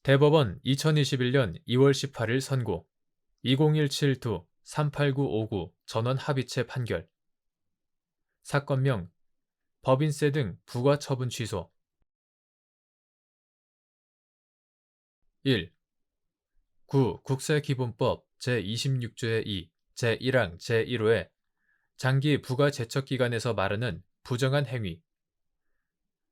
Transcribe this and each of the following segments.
대법원 2021년 2월 18일 선고 2017-2-38959 전원 합의체 판결 사건명 법인세 등 부과 처분 취소 1. 국세기본법 제26조의 2, 제1항 제1호에 장기 부가 제척기간에서 말하는 부정한 행위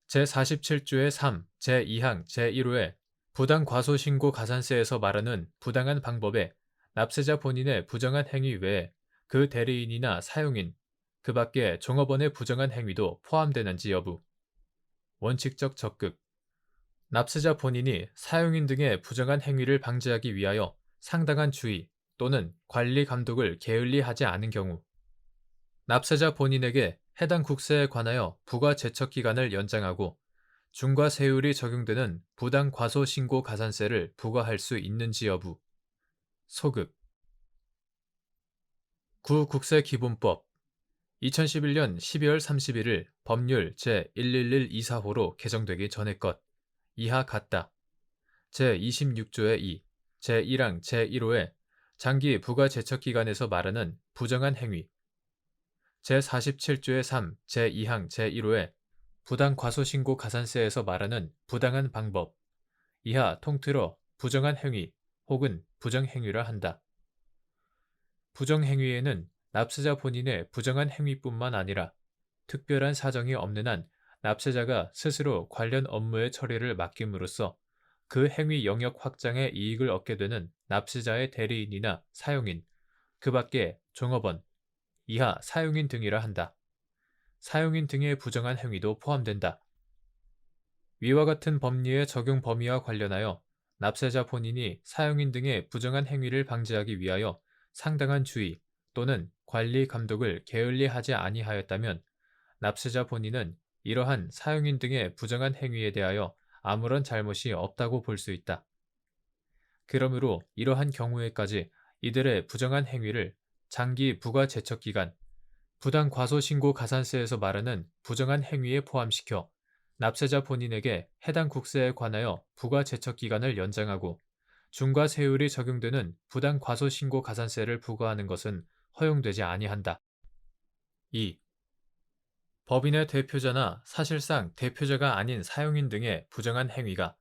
제47조의 3, 제2항 제1호에 부당 과소신고 가산세에서 말하는 부당한 방법에 납세자 본인의 부정한 행위 외에 그 대리인이나 사용인, 그 밖에 종업원의 부정한 행위도 포함되는지 여부. 원칙적 적극. 납세자 본인이 사용인 등의 부정한 행위를 방지하기 위하여 상당한 주의 또는 관리 감독을 게을리하지 않은 경우 납세자 본인에게 해당 국세에 관하여 부가 제척 기간을 연장하고 중과세율이 적용되는 부당 과소신고 가산세를 부과할 수 있는지 여부. 소급. 국세기본법 2011년 12월 31일 법률 제11124호로 개정되기 전의 것. 이하 같다. 제26조의 2, 제1항 제1호에 장기 부가 제척 기간에서 말하는 부정한 행위 제47조의 3, 제2항 제1호에 부당 과소신고 가산세에서 말하는 부당한 방법 이하 통틀어 부정한 행위 혹은 부정행위라 한다. 부정행위에는 납세자 본인의 부정한 행위뿐만 아니라 특별한 사정이 없는 한 납세자가 스스로 관련 업무의 처리를 맡김으로써 그 행위 영역 확장의 이익을 얻게 되는 납세자의 대리인이나 사용인, 그 밖에 종업원, 이하 사용인 등이라 한다. 사용인 등의 부정한 행위도 포함된다. 위와 같은 법리의 적용 범위와 관련하여 납세자 본인이 사용인 등의 부정한 행위를 방지하기 위하여 상당한 주의 또는 관리 감독을 게을리하지 아니하였다면 납세자 본인은 이러한 사용인 등의 부정한 행위에 대하여 아무런 잘못이 없다고 볼 수 있다. 그러므로 이러한 경우에까지 이들의 부정한 행위를 장기 부가 제척 기간, 부당 과소신고 가산세에서 말하는 부정한 행위에 포함시켜 납세자 본인에게 해당 국세에 관하여 부가 제척 기간을 연장하고 중과세율이 적용되는 부당 과소신고 가산세를 부과하는 것은 허용되지 아니한다. 2. 법인의 대표자나 사실상 대표자가 아닌 사용인 등의 부정한 행위가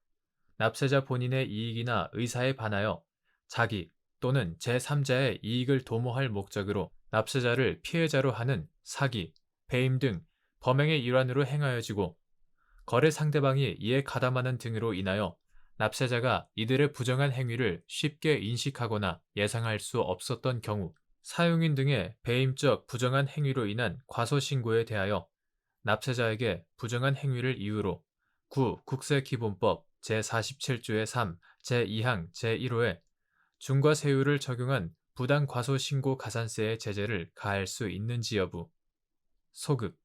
납세자 본인의 이익이나 의사에 반하여 자기 또는 제3자의 이익을 도모할 목적으로 납세자를 피해자로 하는 사기, 배임 등 범행의 일환으로 행하여지고 거래 상대방이 이에 가담하는 등으로 인하여 납세자가 이들의 부정한 행위를 쉽게 인식하거나 예상할 수 없었던 경우 사용인 등의 배임적 부정한 행위로 인한 과소신고에 대하여 납세자에게 부정한 행위를 이유로 국세기본법 제47조의 3, 제2항 제1호에 중과세율을 적용한 부당 과소신고 가산세의 제재를 가할 수 있는지 여부. 소급.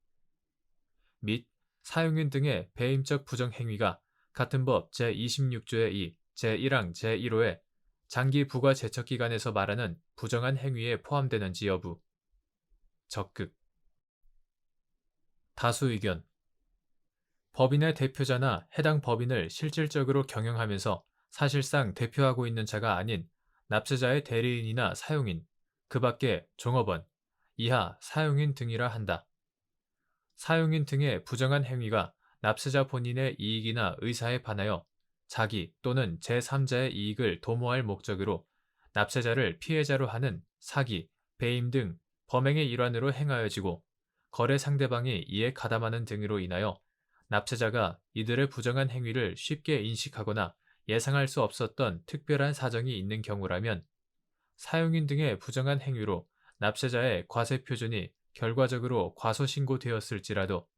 및 사용인 등의 배임적 부정행위가 같은 법 제26조의 2, 제1항 제1호에 장기 부가 제척 기간에서 말하는 부정한 행위에 포함되는지 여부. 적극. 다수 의견. 법인의 대표자나 해당 법인을 실질적으로 경영하면서 사실상 대표하고 있는 자가 아닌 납세자의 대리인이나 사용인, 그 밖에 종업원, 이하 사용인 등이라 한다. 사용인 등의 부정한 행위가 납세자 본인의 이익이나 의사에 반하여 자기 또는 제3자의 이익을 도모할 목적으로 납세자를 피해자로 하는 사기, 배임 등 범행의 일환으로 행하여지고 거래 상대방이 이에 가담하는 등으로 인하여 납세자가 이들의 부정한 행위를 쉽게 인식하거나 예상할 수 없었던 특별한 사정이 있는 경우라면 사용인 등의 부정한 행위로 납세자의 과세 표준이 결과적으로 과소신고되었을지라도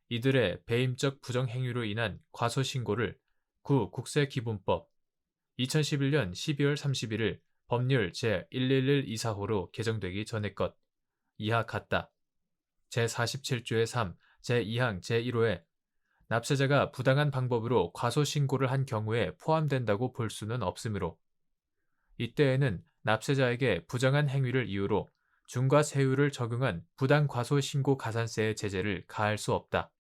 이들의 배임적 부정행위로 인한 과소신고를 국세기본법 2011년 12월 31일 법률 제11124호로 개정되기 전의 것. 이하 같다. 제47조의 3, 제2항 제1호에 납세자가 부당한 방법으로 과소신고를 한 경우에 포함된다고 볼 수는 없으므로 이때에는 납세자에게 부정한 행위를 이유로 중과세율을 적용한 부당 과소신고 가산세의 제재를 가할 수 없다.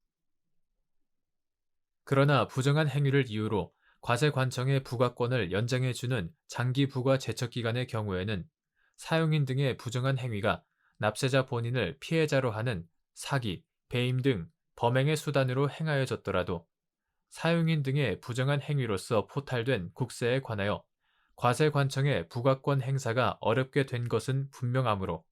그러나 부정한 행위를 이유로 과세관청의 부과권을 연장해주는 장기 부과 제척기간의 경우에는 사용인 등의 부정한 행위가 납세자 본인을 피해자로 하는 사기, 배임 등 범행의 수단으로 행하여졌더라도 사용인 등의 부정한 행위로서 포탈된 국세에 관하여 과세관청의 부과권 행사가 어렵게 된 것은 분명하므로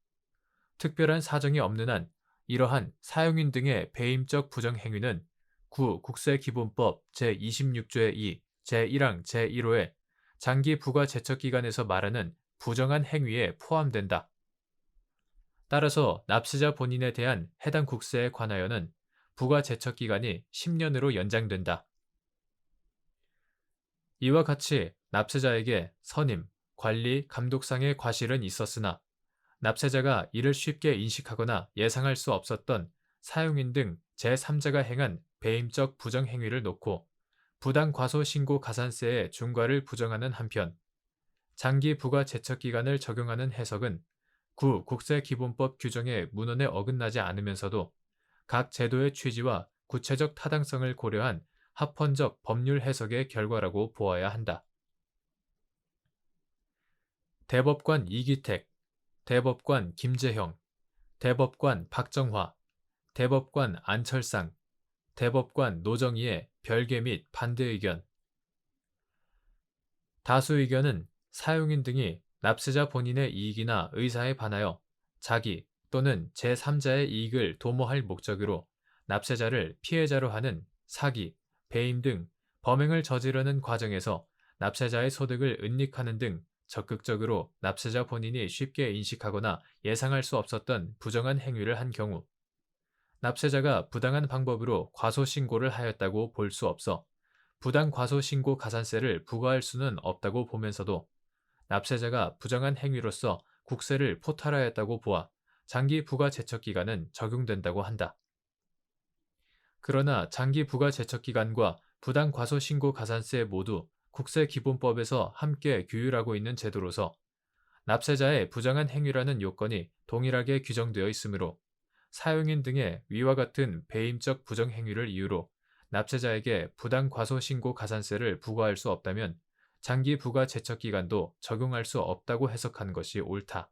특별한 사정이 없는 한 이러한 사용인 등의 배임적 부정행위는 국세기본법 제26조의 2, 제1항 제1호의 장기 부과 제척기간에서 말하는 부정한 행위에 포함된다. 따라서 납세자 본인에 대한 해당 국세에 관하여는 부과 제척기간이 10년으로 연장된다. 이와 같이 납세자에게 선임, 관리, 감독상의 과실은 있었으나 납세자가 이를 쉽게 인식하거나 예상할 수 없었던 사용인 등 제3자가 행한 배임적 부정행위를 놓고 부당과소신고 가산세의 중과를 부정하는 한편 장기 부과 제척기간을 적용하는 해석은 국세기본법 규정의 문헌에 어긋나지 않으면서도 각 제도의 취지와 구체적 타당성을 고려한 합헌적 법률 해석의 결과라고 보아야 한다. 대법관 이기택, 대법관 김재형, 대법관 박정화, 대법관 안철상, 대법관 노정희의 별개 및 반대 의견. 다수 의견은 사용인 등이 납세자 본인의 이익이나 의사에 반하여 자기 또는 제3자의 이익을 도모할 목적으로 납세자를 피해자로 하는 사기, 배임 등 범행을 저지르는 과정에서 납세자의 소득을 은닉하는 등 적극적으로 납세자 본인이 쉽게 인식하거나 예상할 수 없었던 부정한 행위를 한 경우 납세자가 부당한 방법으로 과소신고를 하였다고 볼 수 없어 부당 과소신고 가산세를 부과할 수는 없다고 보면서도 납세자가 부정한 행위로서 국세를 포탈하였다고 보아 장기 부과 제척기간은 적용된다고 한다. 그러나 장기 부과 제척기간과 부당 과소신고 가산세 모두 국세기본법에서 함께 규율하고 있는 제도로서 납세자의 부정한 행위라는 요건이 동일하게 규정되어 있으므로 사용인 등의 위와 같은 배임적 부정행위를 이유로 납세자에게 부당 과소신고 가산세를 부과할 수 없다면 장기 부과 제척기간도 적용할 수 없다고 해석한 것이 옳다.